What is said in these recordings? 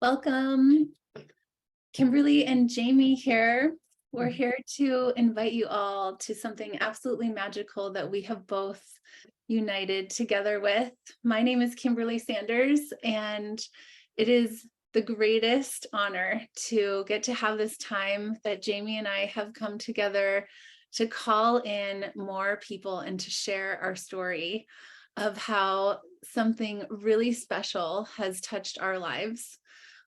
Welcome, Kimberly and JAMI here. We're here to invite you all to something absolutely magical that we have both united together with. My name is Kimberly Sanders, and it is the greatest honor to get to have this time that JAMI and I have come together to call in more people and to share our story of how something really special has touched our lives.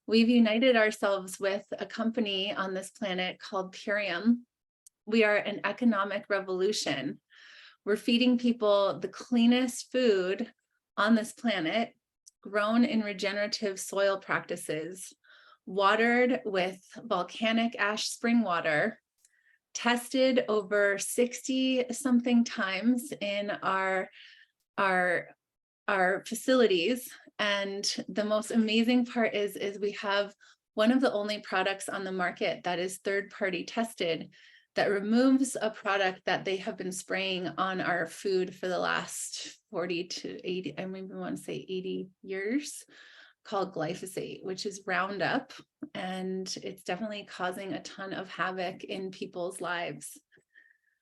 We've united ourselves with a company on this planet called PREFORM. We are an economic revolution. We're feeding people the cleanest food on this planet, grown in regenerative soil practices, watered with volcanic ash spring water, tested over 60 something times in our facilities. And the most amazing part is we have one of the only products on the market that is third-party tested that removes a product that they have been spraying on our food for the last 40 to 80, I maybe want to say 80 years, called glyphosate, which is Roundup, and it's definitely causing a ton of havoc in people's lives.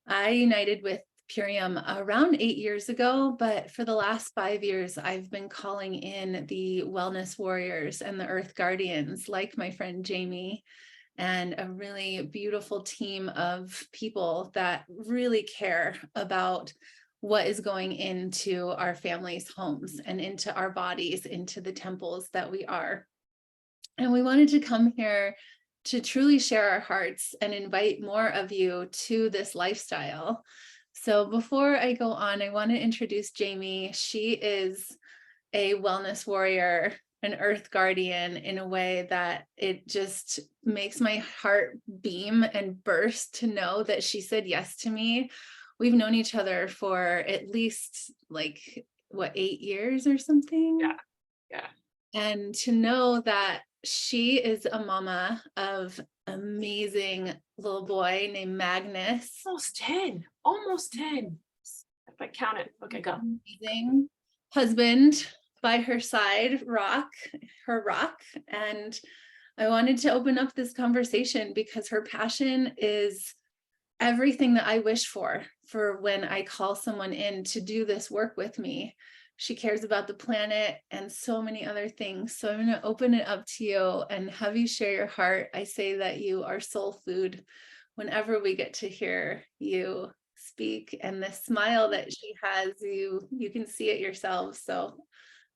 I united with PREFORM around 8 years ago, but for the last 5 years, I've been calling in the wellness warriors and the earth guardians, like my friend JAMI, and a really beautiful team of people that really care about what is going into our families' homes and into our bodies, into the temples that we are. And we wanted to come here to truly share our hearts and invite more of you to this lifestyle. So before I go on, I want to introduce JAMI. She is a wellness warrior, an earth guardian in a way that it just makes my heart beam and burst to know that she said yes to me. We've known each other for at least 8 years or something? Yeah. And to know that she is a mama of amazing little boy named Magnus. Almost 10. If I count it. Okay, go. Amazing husband by her side, her rock. And I wanted to open up this conversation because her passion is everything that I wish for when I call someone in to do this work with me. She cares about the planet and so many other things. So I'm going to open it up to you and have you share your heart. I say that you are soul food whenever we get to hear you speak, and the smile that she has, you can see it yourself. So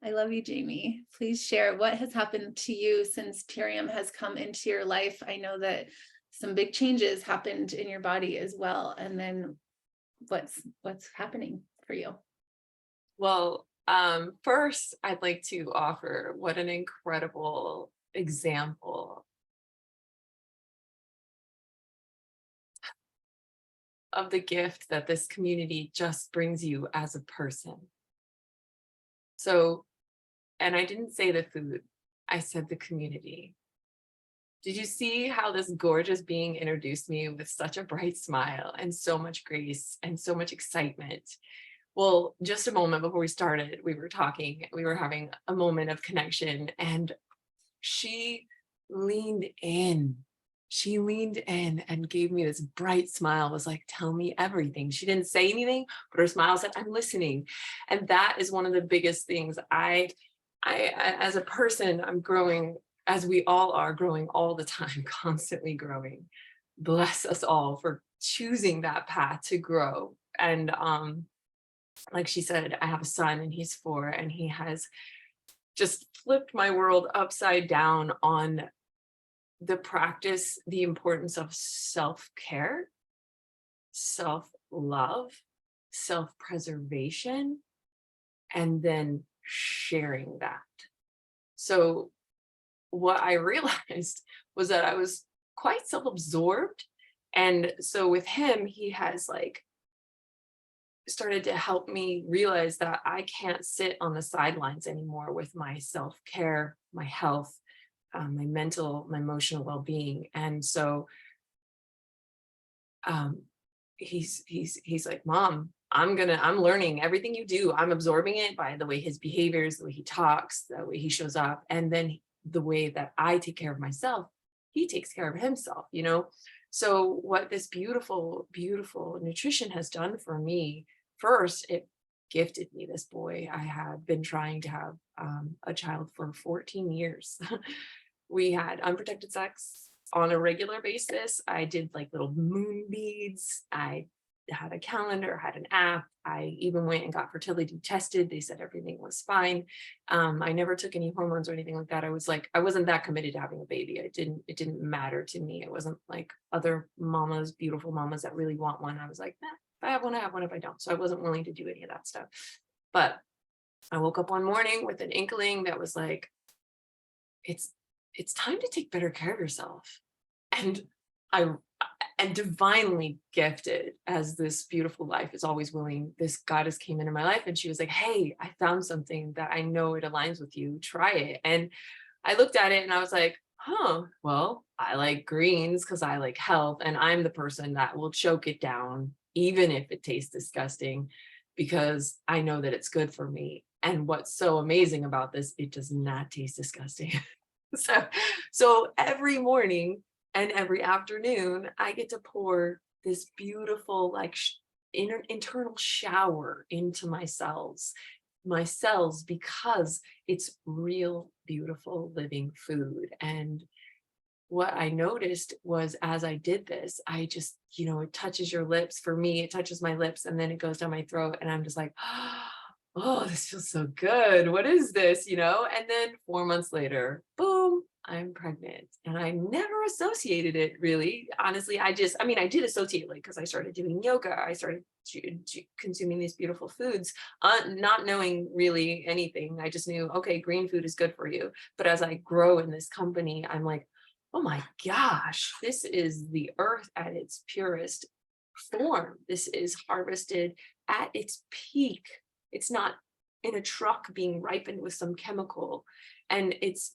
I love you, JAMI. Please share what has happened to you since PREFORM has come into your life. I know that some big changes happened in your body as well. And then what's happening for you? Well, first, I'd like to offer what an incredible example of the gift that this community just brings you as a person. So, and I didn't say the food, I said the community. Did you see how this gorgeous being introduced me with such a bright smile and so much grace and so much excitement? Well, just a moment before we started, we were talking, we were having a moment of connection, and she leaned in. She leaned in and gave me this bright smile, was like, tell me everything. She didn't say anything, but her smile said, I'm listening. And that is one of the biggest things. I as a person, I'm growing, as we all are growing all the time, constantly growing. Bless us all for choosing that path to grow. And like she said, I have a son and he's 4, and he has just flipped my world upside down on the practice, the importance of self-care, self-love, self-preservation, and then sharing that. So what I realized was that I was quite self-absorbed. And so with him, he has started to help me realize that I can't sit on the sidelines anymore with my self-care, my health, my mental, my emotional well-being. And so he's like, Mom, I'm learning everything you do. I'm absorbing it by the way his behaviors, the way he talks, the way he shows up. And then the way that I take care of myself, he takes care of himself, you know? So what this beautiful, beautiful nutrition has done for me, first, it gifted me this boy. I had been trying to have a child for 14 years. We had unprotected sex on a regular basis. I did like little moon beads. I had a calendar, had an app. I even went and got fertility tested. They said everything was fine. I never took any hormones or anything like that. I was like, I wasn't that committed to having a baby. It didn't matter to me. It wasn't like other mamas, beautiful mamas that really want one. I was like, nah, if I have one, I have one. If I don't. So I wasn't willing to do any of that stuff. But I woke up one morning with an inkling that was like, it's it's time to take better care of yourself. And I and divinely gifted as this beautiful life is always willing, this goddess came into my life and she was like, hey, I found something that I know it aligns with you. Try it. And I looked at it and I was like, huh, well, I like greens because I like health. And I'm the person that will choke it down, even if it tastes disgusting, because I know that it's good for me. And what's so amazing about this, it does not taste disgusting. So, so every morning and every afternoon, I get to pour this beautiful, like internal shower into my cells, because it's real, beautiful living food. And what I noticed was as I did this, I just, you know, it touches your lips. For me, it touches my lips and then it goes down my throat. And I'm just like, oh, this feels so good. What is this? You know? And then 4 months later, boom, I'm pregnant. And I never associated it really. Honestly, I mean, I did associate like because I started doing yoga, I started consuming these beautiful foods, not knowing really anything. I just knew, okay, green food is good for you. But as I grow in this company, I'm like, oh my gosh, this is the earth at its purest form. This is harvested at its peak. It's not in a truck being ripened with some chemical, and it's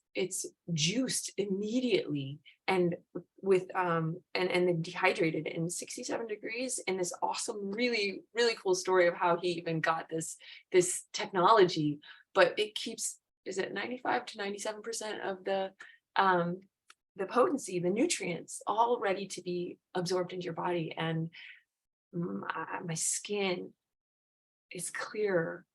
juiced immediately and with and then dehydrated in 67 degrees in this awesome, really, really cool story of how he even got this technology. But it keeps, is it 95 to 97% of the potency, the nutrients, all ready to be absorbed into your body. And my skin is clearer.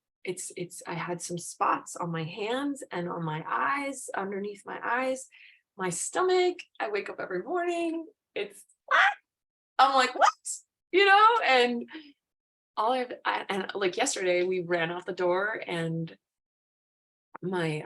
I had some spots on my hands and on my eyes, underneath my eyes, my stomach. I wake up every morning. I'm like, what? You know, and and like yesterday we ran out the door and we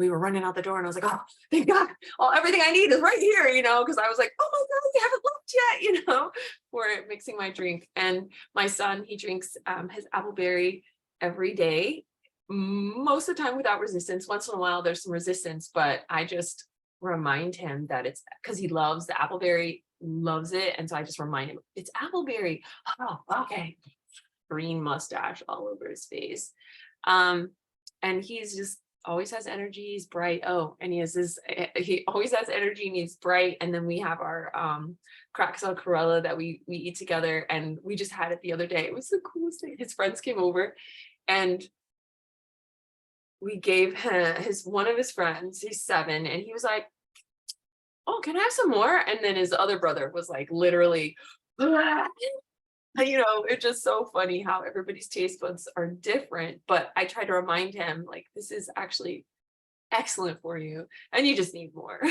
were running out the door and I was like, oh, thank God, everything I need is right here, you know, because I was like, oh my God, we haven't left yet, you know, for mixing my drink. And my son, he drinks his appleberry every day, most of the time without resistance. Once in a while there's some resistance, but I just remind him that it's because he loves the appleberry, loves it. And so I just remind him it's appleberry. Oh, okay. Green mustache all over his face. And he's just always has energy, he's bright. Oh, and he always has energy and he's bright. And then we have our cracksaw Corella that we eat together, and we just had it the other day. It was the coolest thing. His friends came over and we gave him one of his friends, he's 7, and he was like, oh, can I have some more? And then his other brother was like literally you know, it's just so funny how everybody's taste buds are different. But I try to remind him, like, this is actually excellent for you and you just need more.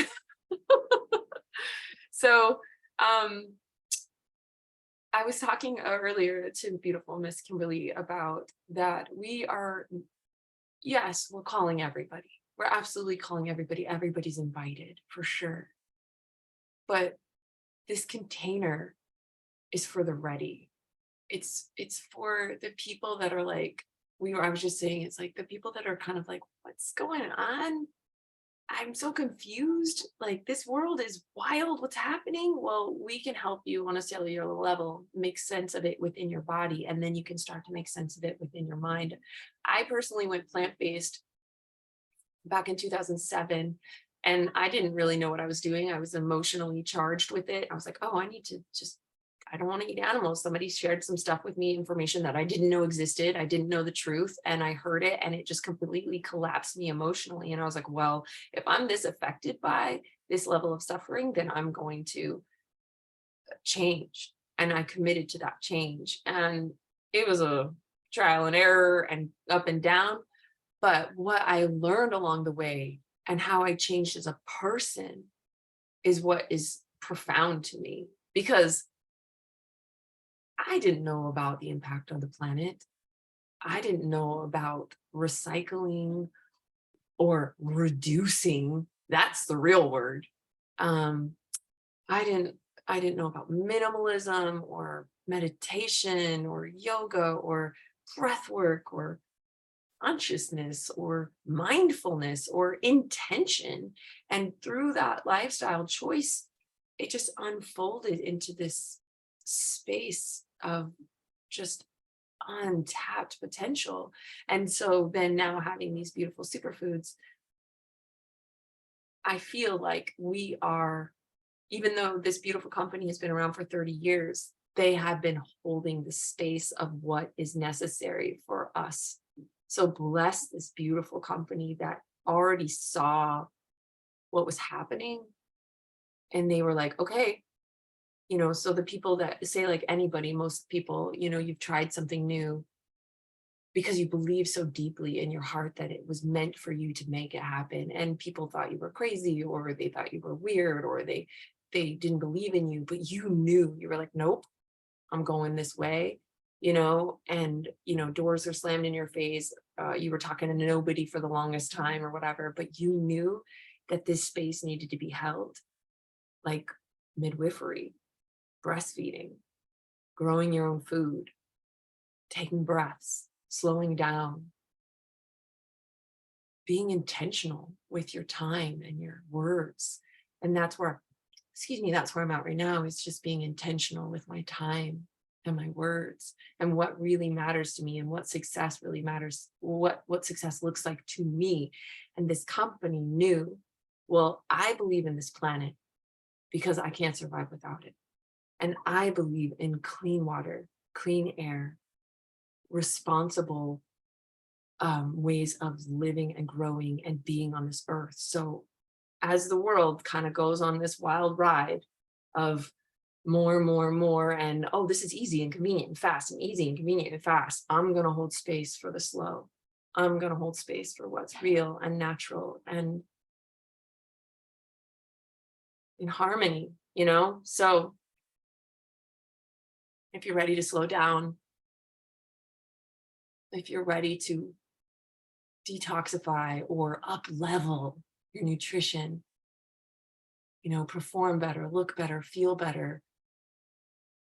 So I was talking earlier to beautiful Miss Kimberly about that yes, we're calling everybody. We're absolutely calling everybody. Everybody's invited for sure. But this container is for the ready. It's for the people that are like, I was just saying, it's like the people that are kind of like, what's going on? I'm so confused. Like, this world is wild. What's happening? Well, we can help you on a cellular level make sense of it within your body, and then you can start to make sense of it within your mind. I personally went plant-based back in 2007, and I didn't really know what I was doing. I was emotionally charged with it. I was like, oh, I don't want to eat animals. Somebody shared some stuff with me, information that I didn't know existed. I didn't know the truth, and I heard it, and it just completely collapsed me emotionally. And I was like, well, if I'm this affected by this level of suffering, then I'm going to change. And I committed to that change. And it was a trial and error and up and down. But what I learned along the way and how I changed as a person is what is profound to me, because I didn't know about the impact on the planet. I didn't know about recycling or reducing. That's the real word. Um, I didn't I didn't know about minimalism or meditation or yoga or breath work or consciousness or mindfulness or intention. And through that lifestyle choice, it just unfolded into this space of just untapped potential. And so then now having these beautiful superfoods, I feel like we are, even though this beautiful company has been around for 30 years, they have been holding the space of what is necessary for us. So bless this beautiful company that already saw what was happening. And they were like, okay, so the people that say, like anybody, most people, you've tried something new because you believe so deeply in your heart that it was meant for you to make it happen. And people thought you were crazy, or they thought you were weird, or they didn't believe in you, but you knew. You were like, nope, I'm going this way, and doors are slammed in your face. You were talking to nobody for the longest time or whatever, but you knew that this space needed to be held, like midwifery, breastfeeding, growing your own food, taking breaths, slowing down, being intentional with your time and your words. And that's where, that's where I'm at right now. It's just being intentional with my time and my words and what really matters to me and what success really matters, what success looks like to me. And this company knew, well, I believe in this planet because I can't survive without it. And I believe in clean water, clean air, responsible ways of living and growing and being on this earth. So as the world kind of goes on this wild ride of more and more and more, and oh, this is easy and convenient and fast and easy and convenient and fast, I'm going to hold space for the slow. I'm going to hold space for what's real and natural and in harmony, So if you're ready to slow down, if you're ready to detoxify or up level your nutrition, perform better, look better, feel better,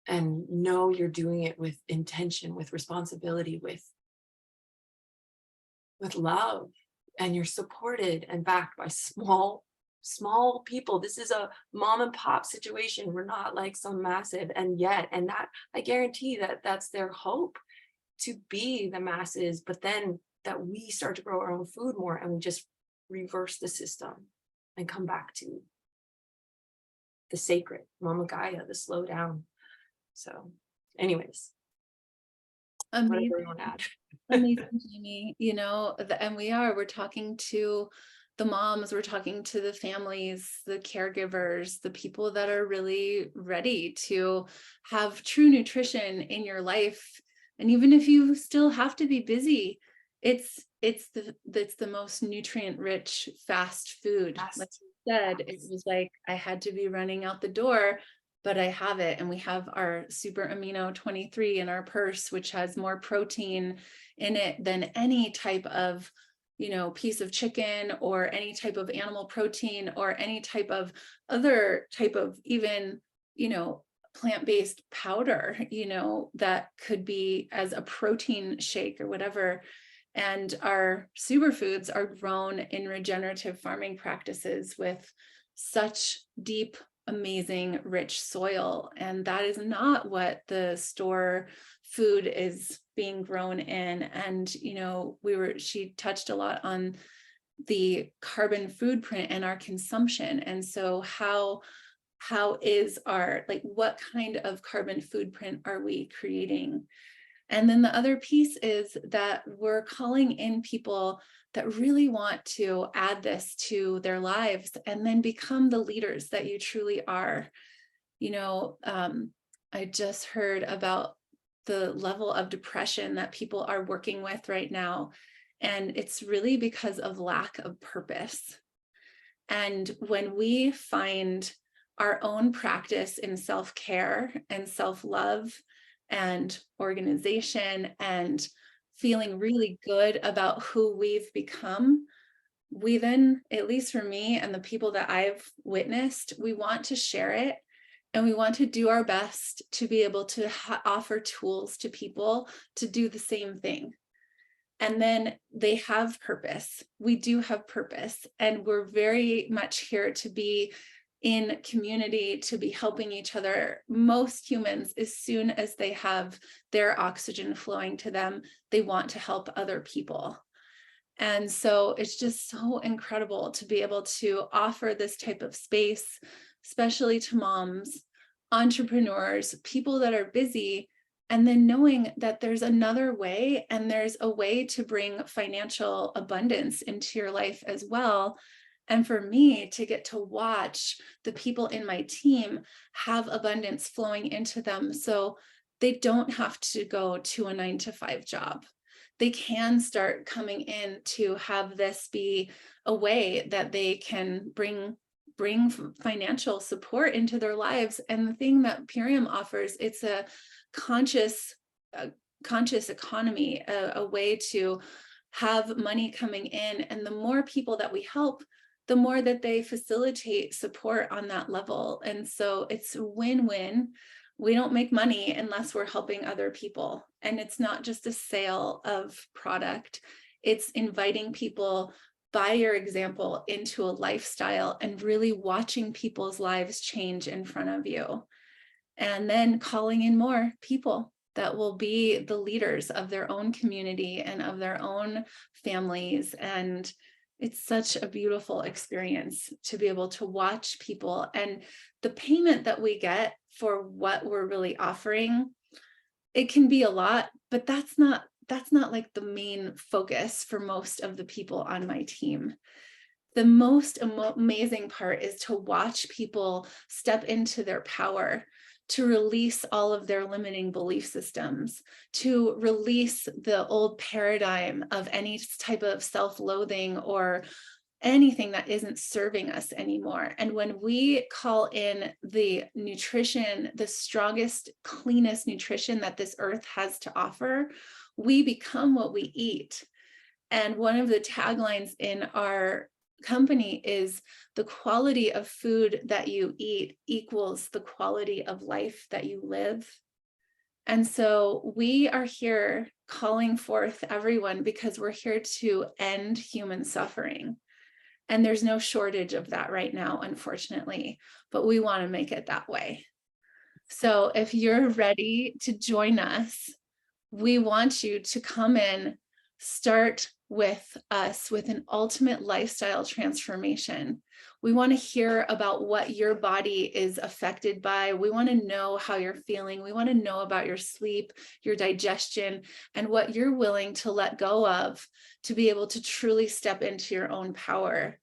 and know you're doing it with intention, with responsibility, with love, and you're supported and backed by small people. This is a mom and pop situation. We're not like some massive, and that I guarantee that that's their hope, to be the masses, but then that we start to grow our own food more and we just reverse the system and come back to the sacred, Mama Gaia, the slow down. So anyways, whatever you want to add. Amazing, Jamie. And we're talking to the moms, we're talking to the families, the caregivers, the people that are really ready to have true nutrition in your life. And even if you still have to be busy, it's the most nutrient rich fast food. Yes. Like you said, it was like I had to be running out the door, but I have it. And we have our super amino 23 in our purse, which has more protein in it than any type of, piece of chicken or any type of animal protein or any type of other type of even, plant-based powder, that could be as a protein shake or whatever. And our superfoods are grown in regenerative farming practices with such deep, amazing, rich soil. And that is not what the store food is being grown in. And, she touched a lot on the carbon food print and our consumption. And so how how is our, like, what kind of carbon footprint are we creating? And then the other piece is that we're calling in people that really want to add this to their lives and then become the leaders that you truly are. You know, I just heard about the level of depression that people are working with right now. And it's really because of lack of purpose. And when we find our own practice in self-care and self-love and organization and feeling really good about who we've become, we then, at least for me and the people that I've witnessed, we want to share it. And we want to do our best to be able to offer tools to people to do the same thing. And then they have purpose. We do have purpose. And we're very much here to be in community, to be helping each other. Most humans, as soon as they have their oxygen flowing to them, they want to help other people. And so it's just so incredible to be able to offer this type of space, especially to moms, entrepreneurs, people that are busy, and then knowing that there's another way, and there's a way to bring financial abundance into your life as well. And for me to get to watch the people in my team have abundance flowing into them, so they don't have to go to a 9-to-5 job. They can start coming in to have this be a way that they can bring financial support into their lives. And the thing that Purium offers, it's a conscious economy, a way to have money coming in. And the more people that we help, the more that they facilitate support on that level. And so it's a win-win. We don't make money unless we're helping other people. And it's not just a sale of product. It's inviting people by your example into a lifestyle and really watching people's lives change in front of you. And then calling in more people that will be the leaders of their own community and of their own families. And it's such a beautiful experience to be able to watch people, and the payment that we get for what we're really offering, it can be a lot, but that's not like the main focus for most of the people on my team. The most amazing part is to watch people step into their power, to release all of their limiting belief systems, to release the old paradigm of any type of self-loathing or anything that isn't serving us anymore. And when we call in the nutrition, the strongest, cleanest nutrition that this earth has to offer, we become what we eat. And one of the taglines in our company is the quality of food that you eat equals the quality of life that you live. And so we are here calling forth everyone because we're here to end human suffering. And there's no shortage of that right now, unfortunately, but we want to make it that way. So if you're ready to join us, we want you to come in, start with us with an ultimate lifestyle transformation. We want to hear about what your body is affected by. We want to know how you're feeling. We want to know about your sleep, your digestion, and what you're willing to let go of to be able to truly step into your own power.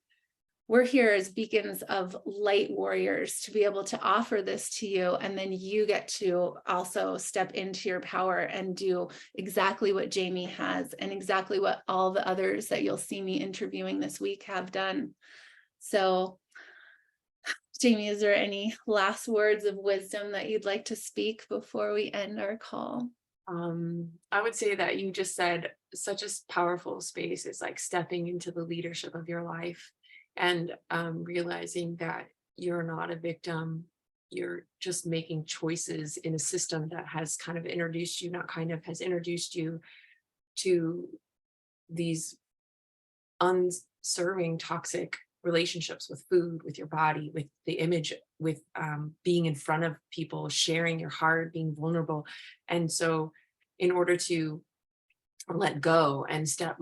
We're here as beacons of light warriors to be able to offer this to you, and then you get to also step into your power and do exactly what JAMI has and exactly what all the others that you'll see me interviewing this week have done. So, JAMI, is there any last words of wisdom that you'd like to speak before we end our call? I would say that you just said such a powerful space. It's like stepping into the leadership of your life. And realizing that you're not a victim, you're just making choices in a system that has kind of introduced you, not kind of, has introduced you to these unserving, toxic relationships with food, with your body, with the image, with being in front of people, sharing your heart, being vulnerable. And so in order to let go and step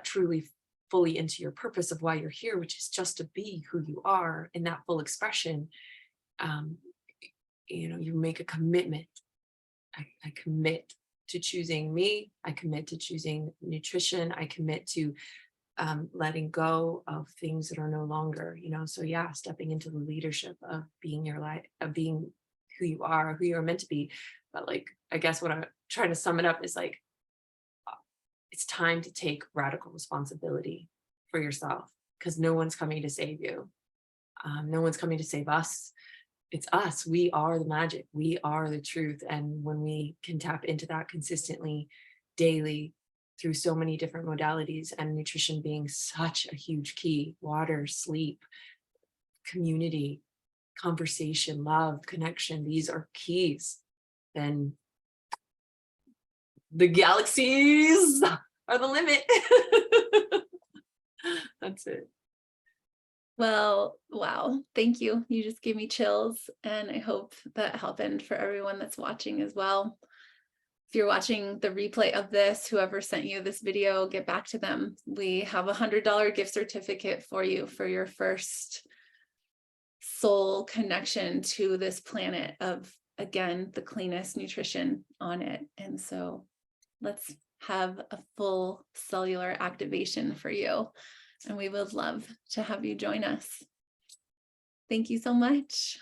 truly fully into your purpose of why you're here, which is just to be who you are in that full expression, You make a commitment. I commit to choosing me. I commit to choosing nutrition. I commit to letting go of things that are no longer, so yeah, stepping into the leadership of being your life, of being who you are meant to be. But like, I guess what I'm trying to sum it up is like, it's time to take radical responsibility for yourself, because no one's coming to save you. No one's coming to save us. It's us. We are the magic. We are the truth. And when we can tap into that consistently, daily, through so many different modalities, and nutrition being such a huge key, water, sleep, community, conversation, love, connection, these are keys, then the galaxies are the limit. That's it. Well, wow. Thank you. You just gave me chills, and I hope that happened for everyone that's watching as well. If you're watching the replay of this, whoever sent you this video, get back to them. We have $100 gift certificate for you for your first soul connection to this planet of, again, the cleanest nutrition on it. And so let's have a full cellular activation for you. And we would love to have you join us. Thank you so much.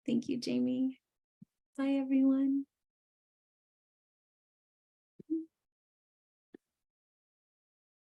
Thank you, JAMI. Bye, everyone.